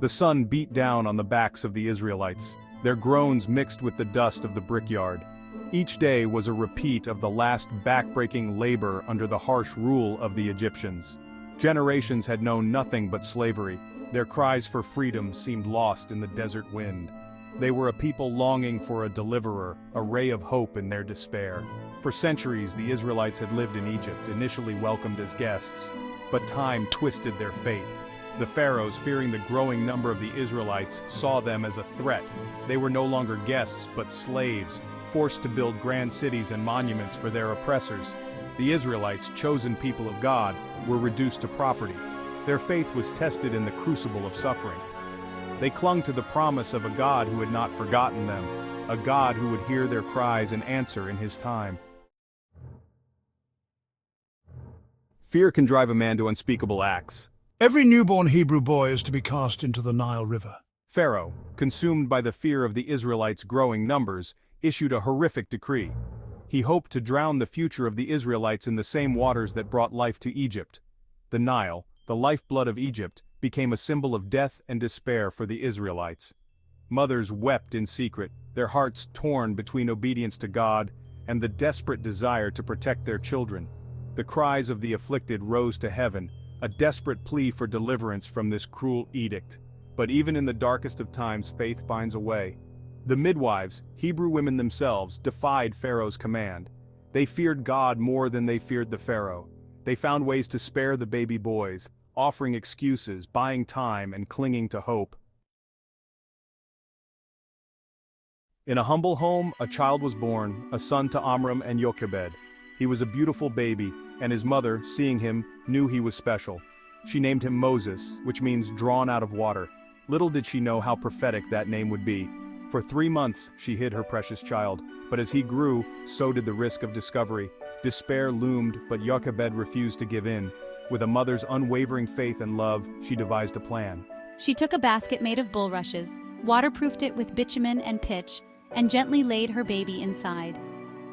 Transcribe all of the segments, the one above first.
The sun beat down on the backs of the Israelites, their groans mixed with the dust of the brickyard. Each day was a repeat of the last backbreaking labor under the harsh rule of the Egyptians. Generations had known nothing but slavery. Their cries for freedom seemed lost in the desert wind. They were a people longing for a deliverer, a ray of hope in their despair. For centuries, the Israelites had lived in Egypt, initially welcomed as guests. But time twisted their fate. The pharaohs, fearing the growing number of the Israelites, saw them as a threat. They were no longer guests, but slaves, forced to build grand cities and monuments for their oppressors. The Israelites, chosen people of God, were reduced to property. Their faith was tested in the crucible of suffering. They clung to the promise of a God who had not forgotten them, a God who would hear their cries and answer in his time. Fear can drive a man to unspeakable acts. Every newborn Hebrew boy is to be cast into the Nile River. Pharaoh, consumed by the fear of the Israelites' growing numbers, issued a horrific decree. He hoped to drown the future of the Israelites in the same waters that brought life to Egypt. The Nile, the lifeblood of Egypt, became a symbol of death and despair for the Israelites. Mothers wept in secret, their hearts torn between obedience to God and the desperate desire to protect their children. The cries of the afflicted rose to heaven, a desperate plea for deliverance from this cruel edict. But even in the darkest of times, faith finds a way. The midwives, Hebrew women themselves, defied Pharaoh's command. They feared God more than they feared the Pharaoh. They found ways to spare the baby boys, offering excuses, buying time, and clinging to hope. In a humble home, a child was born, a son to Amram and Jochebed. He was a beautiful baby, and his mother, seeing him, knew he was special. She named him Moses, which means drawn out of water. Little did she know how prophetic that name would be. For 3 months, she hid her precious child, but as he grew, so did the risk of discovery. Despair loomed, but Jochebed refused to give in. With a mother's unwavering faith and love, she devised a plan. She took a basket made of bulrushes, waterproofed it with bitumen and pitch, and gently laid her baby inside.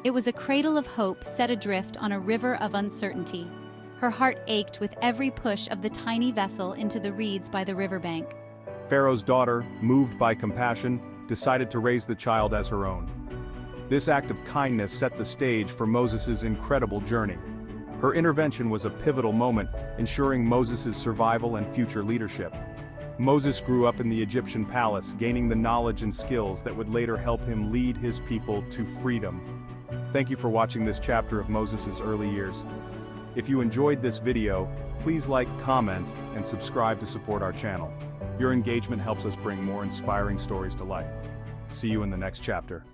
It was a cradle of hope set adrift on a river of uncertainty. Her heart ached with every push of the tiny vessel into the reeds by the riverbank. Pharaoh's daughter, moved by compassion, decided to raise the child as her own. This act of kindness set the stage for Moses' incredible journey. Her intervention was a pivotal moment, ensuring Moses' survival and future leadership. Moses grew up in the Egyptian palace, gaining the knowledge and skills that would later help him lead his people to freedom. Thank you for watching this chapter of Moses' early years. If you enjoyed this video, please like, comment, and subscribe to support our channel. Your engagement helps us bring more inspiring stories to life. See you in the next chapter.